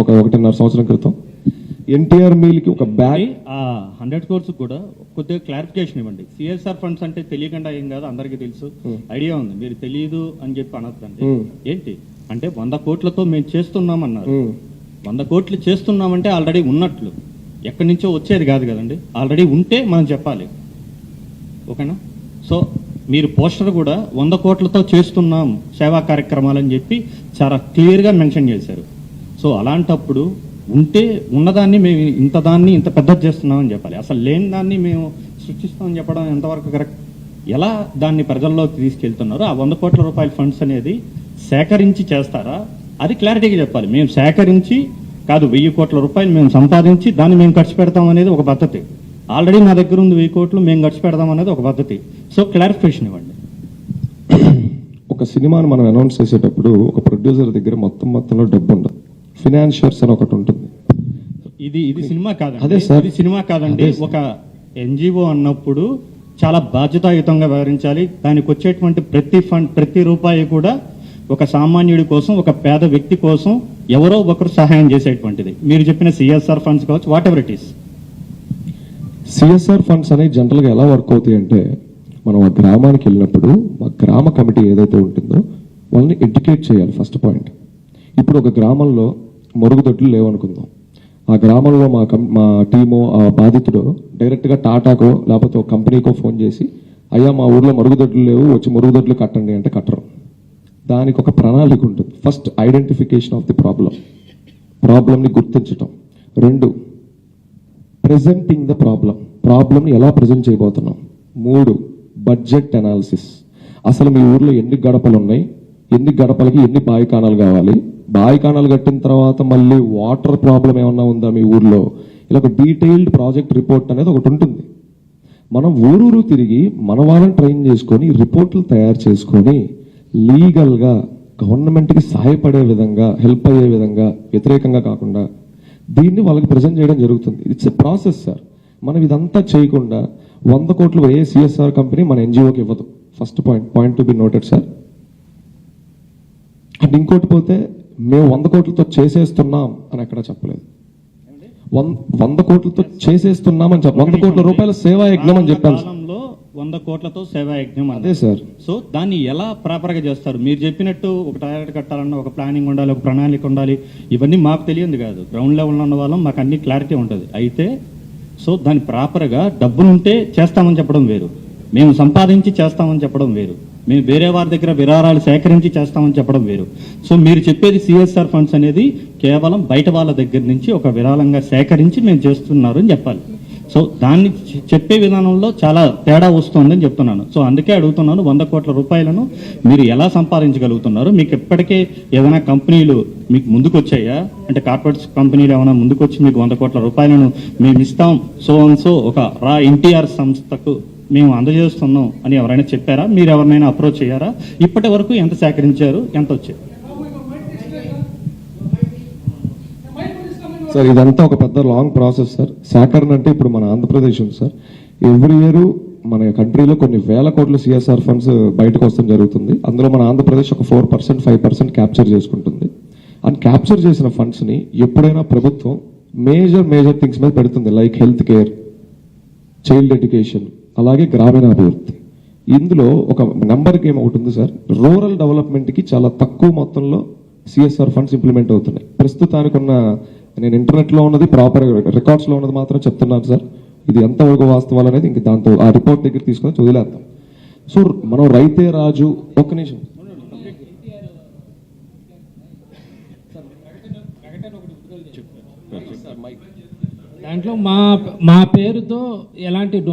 ఒకటిన్నర సంవత్సరం క్రితం ఎన్టీఆర్ మీల్కి ఒక బ్యాగ్ 100 crores కూడా కొద్దిగా క్లారిఫికేషన్ ఇవ్వండి. సిఎస్ఆర్ ఫండ్స్ అంటే తెలియకుండా ఏం కాదు, అందరికీ తెలుసు, ఐడియా ఉంది. మీరు తెలియదు అని చెప్పి అనొద్దండి. ఏంటి అంటే 100 కోట్లతో మేము చేస్తున్నామన్నారు. 100 కోట్లు చేస్తున్నామంటే ఆల్రెడీ ఉన్నట్లు, ఎక్కడి నుంచో వచ్చేది కాదు కదండి. ఆల్రెడీ ఉంటే మనం చెప్పాలి, ఓకేనా? సో మీరు పోస్టర్ కూడా 100 కోట్లతో చేస్తున్నాం సేవా కార్యక్రమాలని చెప్పి చాలా క్లియర్గా మెన్షన్ చేశారు. సో అలాంటప్పుడు ఉంటే ఉన్నదాన్ని మేము ఇంత పెద్దది చేస్తున్నామని చెప్పాలి. అసలు లేని దాన్ని మేము సృష్టిస్తామని చెప్పడం ఎంతవరకు కరెక్ట్? ఎలా దాన్ని ప్రజల్లోకి తీసుకెళ్తున్నారు? ఆ 100 కోట్ల రూపాయల ఫండ్స్ అనేది సేకరించి చేస్తారా? అది క్లారిటీగా చెప్పాలి. మేము సేకరించి కాదు, 1000 కోట్ల రూపాయలు మేము సంపాదించి దాన్ని మేము ఖర్చు పెడతాం అనేది ఒక పద్ధతి. ఆల్రెడీ నా దగ్గర ఉంది 1000 కోట్లు, మేము ఖర్చు పెడదాం అనేది ఒక పద్ధతి. సో క్లారిఫికేషన్ ఇవ్వండి. ఒక సినిమాను మనం అనౌన్స్ చేసేటప్పుడు ఒక ప్రొడ్యూసర్ దగ్గర మొత్తంలో డబ్బు ఉండదు. ఫినాన్షియర్స్ అని ఒకటి ఉంటుంది. ఇది సినిమా కాదండి. అదే సార్, ఇది సినిమా కాదండి. ఒక ఎన్జిఓ అన్నప్పుడు చాలా బాధ్యతాయుతంగా వ్యవహరించాలి. దానికి వచ్చేటువంటి ప్రతి రూపాయి కూడా ఒక సామాన్యుడి కోసం, ఒక పేద వ్యక్తి కోసం ఎవరో ఒకరు సహాయం చేసేటువంటిది. మీరు చెప్పిన సిఎస్ఆర్ ఫండ్స్ కావచ్చు, what ever it is. CSR funds అనేవి జనరల్గా ఎలా వర్క్ అవుతాయి అంటే, మనం ఆ గ్రామానికి వెళ్ళినప్పుడు మా గ్రామ కమిటీ ఏదైతే ఉంటుందో వాళ్ళని ఎడ్యుకేట్ చేయాలి. First point. ఇప్పుడు ఒక గ్రామంలో మరుగుదొడ్లు లేవనుకుందాం. ఆ గ్రామంలో మా టీము, ఆ బాధితుడు డైరెక్ట్గా టాటాకో లేకపోతే ఒక కంపెనీకో ఫోన్ చేసి, అయ్యా మా ఊర్లో మరుగుదొడ్లు లేవు, వచ్చి మరుగుదొడ్లు కట్టండి అంటే కట్టరు. దానికి ఒక ప్రణాళిక ఉంటుంది. ఫస్ట్ ఐడెంటిఫికేషన్ ఆఫ్ ది ప్రాబ్లంని గుర్తించటం. 2 ప్రెజెంటింగ్ ద ప్రాబ్లంని ఎలా ప్రజెంట్ చేయబోతున్నాం. 3 బడ్జెట్ అనాలిసిస్. అసలు మీ ఊర్లో ఎన్ని గడపలు ఉన్నాయి, ఎన్ని గడపలకి ఎన్ని బాయికాణాలు కావాలి, బాయికాణాలు కట్టిన తర్వాత మళ్ళీ వాటర్ ప్రాబ్లం ఏమన్నా ఉందా మీ ఊర్లో, ఇలా ఒక డీటెయిల్డ్ ప్రాజెక్ట్ రిపోర్ట్ అనేది ఒకటి ఉంటుంది. మనం ఊరూరు తిరిగి మన వాళ్ళని ట్రైన్ చేసుకొని రిపోర్ట్లు తయారు చేసుకొని లీగల్గా గవర్నమెంట్కి సహాయపడే విధంగా, హెల్ప్ అయ్యే విధంగా, వ్యతిరేకంగా కాకుండా దీన్ని వాళ్ళకి ప్రజెంట్ చేయడం జరుగుతుంది. It's a process sir. మనం ఇదంతా చేయకుండా 100 కోట్లు ఏ సిఎస్ఆర్ కంపెనీ మన ఎన్జిఓకి ఇవ్వదు. First point to be noted sir. And ఇంకోటి పోతే మేము 100 కోట్లతో చేసేస్తున్నాం అని ఎక్కడ చెప్పలేదు. 100 కోట్లతో చేసేస్తున్నామని 100 కోట్ల రూపాయల సేవా యజ్ఞం అని చెప్పాను. 100 కోట్లతో సేవా యజ్ఞం అదే సార్. సో దాన్ని ఎలా ప్రాపర్గా చేస్తారు? మీరు చెప్పినట్టు ఒక టాయిలెట్ కట్టాలన్నా ఒక ప్లానింగ్ ఉండాలి, ఒక ప్రణాళిక ఉండాలి. ఇవన్నీ మాకు తెలియదు కాదు, గ్రౌండ్ లెవెల్లో ఉన్న వాళ్ళం, మాకు అన్ని క్లారిటీ ఉంటుంది. అయితే సో దాన్ని ప్రాపర్గా డబ్బులుంటే చేస్తామని చెప్పడం వేరు, మేము సంపాదించి చేస్తామని చెప్పడం వేరు, మేము వేరే వారి దగ్గర విరాళాలు సేకరించి చేస్తామని చెప్పడం వేరు. సో మీరు చెప్పేది సిఎస్ఆర్ ఫండ్స్ అనేది కేవలం బయట వాళ్ళ దగ్గర నుంచి ఒక విరాళంగా సేకరించి మేము చేస్తున్నారు అని చెప్పాలి. సో దాన్ని చెప్పే విధానంలో చాలా తేడా వస్తుందని చెప్తున్నాను. సో అందుకే అడుగుతున్నాను, 100 కోట్ల రూపాయలను మీరు ఎలా సంపాదించగలుగుతున్నారు? మీకు ఇప్పటికే ఏదైనా కంపెనీలు మీకు ముందుకు వచ్చాయా? అంటే కార్పొరేట్ కంపెనీలు ఏమైనా ముందుకు వచ్చి మీకు 100 కోట్ల రూపాయలను మేము ఇస్తాం సో ఒక ఎన్టీఆర్ సంస్థకు మేము అందజేస్తున్నాం అని ఎవరైనా చెప్పారా? మీరు ఎవరినైనా అప్రోచ్ అయ్యారా? ఇప్పటి వరకు ఎంత సేకరించారు, ఎంత వచ్చారు? సార్ ఇదంతా ఒక పెద్ద లాంగ్ ప్రాసెస్ సార్. సేకరణ అంటే ఇప్పుడు మన ఆంధ్రప్రదేశ్ ఉంది సార్. ఎవ్రీ ఇయర్ మన కంట్రీలో కొన్ని వేల కోట్ల సిఎస్ఆర్ ఫండ్స్ బయటకు వస్తాం జరుగుతుంది. అందులో మన ఆంధ్రప్రదేశ్ ఒక 4%, 5% క్యాప్చర్ చేసుకుంటుంది. అండ్ క్యాప్చర్ చేసిన ఫండ్స్ని ఎప్పుడైనా ప్రభుత్వం మేజర్ థింగ్స్ మీద పెడుతుంది. Like health care, child education, అలాగే గ్రామీణాభివృద్ధి. ఇందులో ఒక నెంబర్కి ఏమవుతుంది సార్, రూరల్ డెవలప్మెంట్కి చాలా తక్కువ మొత్తంలో సిఎస్ఆర్ ఫండ్స్ ఇంప్లిమెంట్ అవుతున్నాయి. ప్రస్తుతానికి ఉన్న, నేను ఇంటర్నెట్లో ఉన్నది, ప్రాపర్ రికార్డ్స్లో ఉన్నది మాత్రం చెప్తున్నాను సార్. ఇది ఎంతవరకు వాస్తవాలు అనేది ఇంక దాంతో ఆ రిపోర్ట్ దగ్గర తీసుకొని వదిలేద్దాం. సో మనం రైతే రాజు, ఒక్క నిమిషం, దాంట్లో మా పేరుతో ఎలాంటి